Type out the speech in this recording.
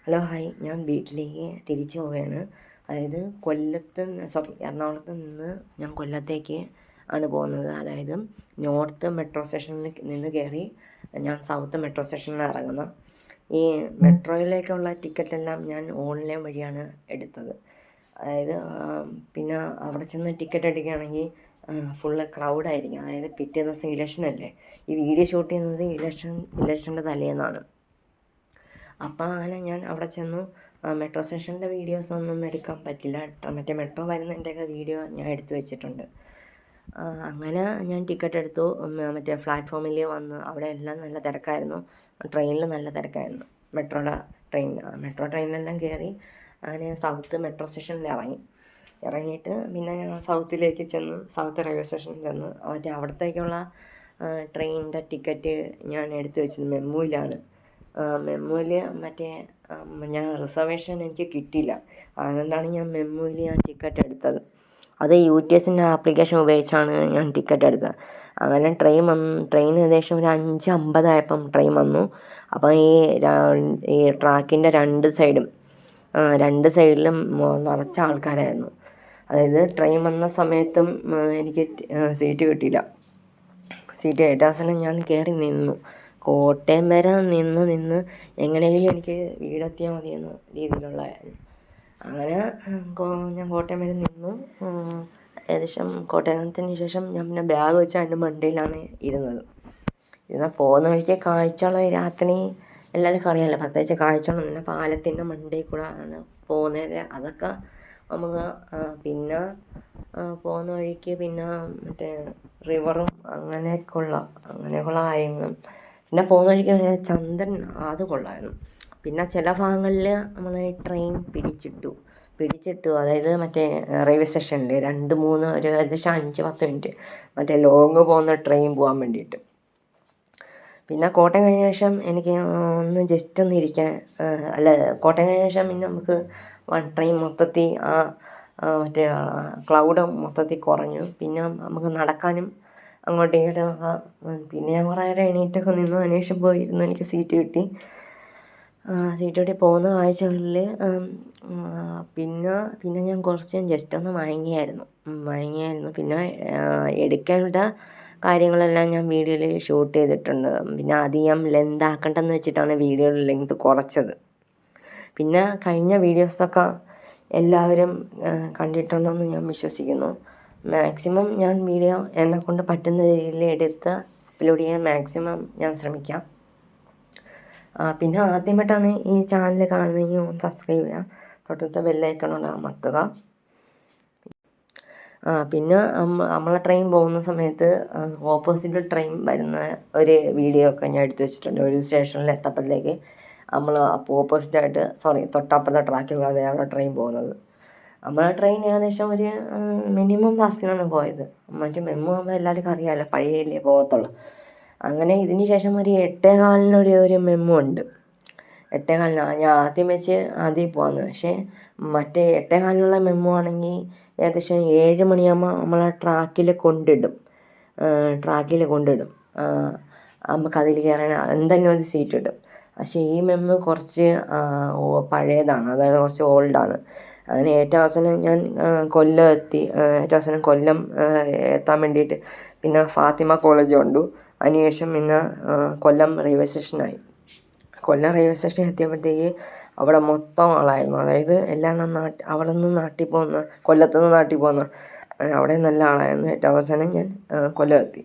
Hello hi, ഞാൻ വീട്ടിലേക്ക് തിരിച്ചു പോവുകയാണ്. അതായത് എറണാകുളത്ത് നിന്ന് ഞാൻ കൊല്ലത്തേക്ക് ആണ് പോകുന്നത്. അതായത് നോർത്ത് മെട്രോ സ്റ്റേഷനിൽ നിന്ന് കയറി ഞാൻ സൗത്ത് മെട്രോ സ്റ്റേഷനിൽ ഇറങ്ങുന്നു. ഈ മെട്രോയിലേക്കുള്ള ടിക്കറ്റെല്ലാം ഞാൻ ഓൺലൈൻ വഴിയാണ് എടുത്തത്. അതായത് പിന്നെ അവിടെ ചെന്ന് ടിക്കറ്റ് എടുക്കുകയാണെങ്കിൽ ഫുള്ള് ക്രൗഡായിരിക്കും. അതായത് പിറ്റേ ദിവസം ഇലക്ഷനല്ലേ. ഈ വീഡിയോ ഷൂട്ട് ചെയ്യുന്നത് ഇലക്ഷൻ്റെ തലേന്നാണ്. അപ്പോൾ അങ്ങനെ ഞാൻ അവിടെ ചെന്നു. മെട്രോ സ്റ്റേഷനിലെ വീഡിയോസൊന്നും എടുക്കാൻ പറ്റില്ല. മറ്റേ മെട്രോ വരുന്നതിൻ്റെയൊക്കെ വീഡിയോ ഞാൻ എടുത്തു വെച്ചിട്ടുണ്ട്. അങ്ങനെ ഞാൻ ടിക്കറ്റ് എടുത്തു. മറ്റേ പ്ലാറ്റ്ഫോമിൽ വന്ന് അവിടെ എല്ലാം നല്ല തിരക്കായിരുന്നു. ട്രെയിനിൽ നല്ല തിരക്കായിരുന്നു. മെട്രോ ട്രെയിനിലെല്ലാം കയറി അങ്ങനെ സൗത്ത് മെട്രോ സ്റ്റേഷനിൽ ഇറങ്ങിയിട്ട് പിന്നെ ഞാൻ സൗത്തിലേക്ക് ചെന്ന് സൗത്ത് റെയിൽവേ സ്റ്റേഷനിൽ ചെന്ന് അവിടത്തേക്കുള്ള ട്രെയിനിൻ്റെ ടിക്കറ്റ് ഞാൻ എടുത്തു വെച്ചത് മെമ്മുവിലാണ്. മെമ്മുവിൽ ഞാൻ റിസർവേഷൻ എനിക്ക് കിട്ടിയില്ല. അതുകൊണ്ടാണ് ഞാൻ മെമ്മുവിൽ ടിക്കറ്റ് എടുത്തത്. അത് UTSൻ്റെ ആപ്ലിക്കേഷൻ ഉപയോഗിച്ചാണ് ഞാൻ ടിക്കറ്റ് എടുത്തത്. അങ്ങനെ ട്രെയിൻ ഏകദേശം ഒരു 5:50 ആയപ്പം ട്രെയിൻ വന്നു. അപ്പോൾ ഈ ട്രാക്കിൻ്റെ രണ്ട് സൈഡിലും നിറച്ച ആൾക്കാരായിരുന്നു. അതായത് ട്രെയിൻ വന്ന സമയത്തും എനിക്ക് സീറ്റ് കിട്ടിയില്ല. ഏറ്റവും അവസാനം ഞാൻ കയറി നിന്നു. കോട്ടയം വരെ നിന്ന് എങ്ങനെയെങ്കിലും എനിക്ക് വീടെത്തിയാൽ മതിയെന്ന രീതിയിലുള്ളതായിരുന്നു. അങ്ങനെ ഞാൻ കോട്ടയം വരെ നിന്നു. ഏകദേശം കോട്ടയത്തിന് ശേഷം ഞാൻ പിന്നെ ബാഗ് വെച്ച് അതിൻ്റെ മണ്ടയിലാണ് ഇരുന്നത്. പോകുന്ന വഴിക്ക് കാഴ്ചകൾ രാത്രി എല്ലാവർക്കും അറിയാമല്ലോ. പ്രത്യേകിച്ച് കാഴ്ചകളൊന്നുമില്ല. പാലത്തിൻ്റെ മണ്ടയിൽ കൂടെ ആണ് പോകുന്നത്. അതൊക്കെ നമുക്ക് പിന്നെ പോകുന്ന വഴിക്ക് പിന്നെ മറ്റേ റിവറും അങ്ങനെയൊക്കെയുള്ള കാര്യങ്ങളും. പിന്നെ പോകുന്ന വഴിക്ക് ചന്ദൻ അത് കൊള്ളായിരുന്നു. പിന്നെ ചില ഭാഗങ്ങളിൽ നമ്മൾ ട്രെയിൻ പിടിച്ചിട്ടു. അതായത് മറ്റേ റെയിൽവേ സ്റ്റേഷനിൽ 2-3 ഒരു ഏകദേശം 5-10 മിനിറ്റ് മറ്റേ ലോങ് പോകുന്ന ട്രെയിൻ പോകാൻ വേണ്ടിയിട്ട്. പിന്നെ കോട്ടയം കഴിഞ്ഞ ശേഷം എനിക്ക് ഒന്ന് ജസ്റ്റ് ഒന്ന് ഇരിക്കാൻ കോട്ടയം കഴിഞ്ഞ ശേഷം പിന്നെ നമുക്ക് ട്രെയിൻ മൊത്തത്തിൽ മറ്റേ ക്ലൗഡ് മൊത്തത്തിൽ കുറഞ്ഞു. പിന്നെ നമുക്ക് നടക്കാനും അങ്ങോട്ടും ഇങ്ങോട്ടും പിന്നെ ഞാൻ കുറേ നേരം എണീറ്റൊക്കെ നിന്നു. അതിനുശേഷം പോയിരുന്നു എനിക്ക് സീറ്റ് കിട്ടി. പോകുന്ന കാഴ്ചകളിൽ പിന്നെ ഞാൻ കുറച്ച് ജസ്റ്റ് ഒന്ന് മയങ്ങിയായിരുന്നു. പിന്നെ എടുക്കേണ്ട കാര്യങ്ങളെല്ലാം ഞാൻ വീഡിയോയിൽ ഷൂട്ട് ചെയ്തിട്ടുണ്ട്. പിന്നെ അധികം ലെന്ത് ആക്കണ്ടെന്ന് വെച്ചിട്ടാണ് വീഡിയോയുടെ ലെങ്ത് കുറച്ചത്. പിന്നെ കഴിഞ്ഞ വീഡിയോസൊക്കെ എല്ലാവരും കണ്ടിട്ടുണ്ടെന്ന് ഞാൻ വിശ്വസിക്കുന്നു. മാക്സിമം ഞാൻ വീഡിയോ എന്നെക്കൊണ്ട് പറ്റുന്ന രീതിയിൽ എടുത്ത് അപ്ലോഡ് ചെയ്യാൻ മാക്സിമം ഞാൻ ശ്രമിക്കാം. പിന്നെ ആദ്യമായിട്ടാണ് ഈ ചാനൽ കാണുന്നതെങ്കിൽ ഒന്ന് സബ്സ്ക്രൈബ് ചെയ്യുക. തൊട്ടടുത്ത ബെല്ലൈക്കൺ അമർത്തുക. പിന്നെ നമ്മളെ ട്രെയിൻ പോകുന്ന സമയത്ത് ഓപ്പോസിറ്റ് ട്രെയിൻ വരുന്ന ഒരു വീഡിയോ ഒക്കെ ഞാൻ എടുത്തു വെച്ചിട്ടുണ്ട്. ഒരു സ്റ്റേഷനിൽ എത്തപ്പോഴത്തേക്ക് നമ്മൾ ഓപ്പോസിറ്റായിട്ട് തൊട്ടപ്പുറത്തെ ട്രാക്കിലുള്ള വേറെ ട്രെയിൻ പോകുന്നത്. നമ്മളെ ട്രെയിൻ ഏകദേശം ഒരു മിനിമം ഫാസ്റ്റിനാണ് പോയത്. മറ്റേ മെമ്മു ആകുമ്പോൾ എല്ലാവർക്കും അറിയാമല്ലോ, പഴയല്ലേ പോകത്തുള്ളൂ. അങ്ങനെ ഇതിന് ശേഷം ഒരു 8:15 ഒരു മെമ്മു ഉണ്ട്. 8:15 ഞാൻ ആദ്യം പോകുന്നത്. പക്ഷേ മറ്റേ 8:15 മെമ്മു ആണെങ്കിൽ ഏകദേശം 7 മണിയാകുമ്പോൾ നമ്മളെ ട്രാക്കിൽ കൊണ്ടിടും. നമുക്കതിൽ കയറാൻ എന്തായാലും ഒരു സീറ്റ് കിട്ടും. പക്ഷേ ഈ മെമ്മു കുറച്ച് പഴയതാണ്, അതായത് കുറച്ച് ഓൾഡാണ്. അങ്ങനെ ഏറ്റവും അവസാനം ഞാൻ കൊല്ലം എത്താൻ വേണ്ടിയിട്ട് പിന്നെ ഫാത്തിമ കോളേജ് കണ്ടു. അതിനുശേഷം പിന്നെ കൊല്ലം റെയിൽവേ സ്റ്റേഷനായി. കൊല്ലം റെയിൽവേ സ്റ്റേഷൻ എത്തിയപ്പോഴത്തേക്ക് അവിടെ മൊത്തം ആളായിരുന്നു. അതായത് എല്ലാം അവിടെ നിന്ന് കൊല്ലത്തുനിന്ന് നാട്ടിൽ പോകുന്ന അവിടെ നല്ല ആളായിരുന്നു. ഏറ്റവും അവസാനം ഞാൻ കൊല്ലം എത്തി.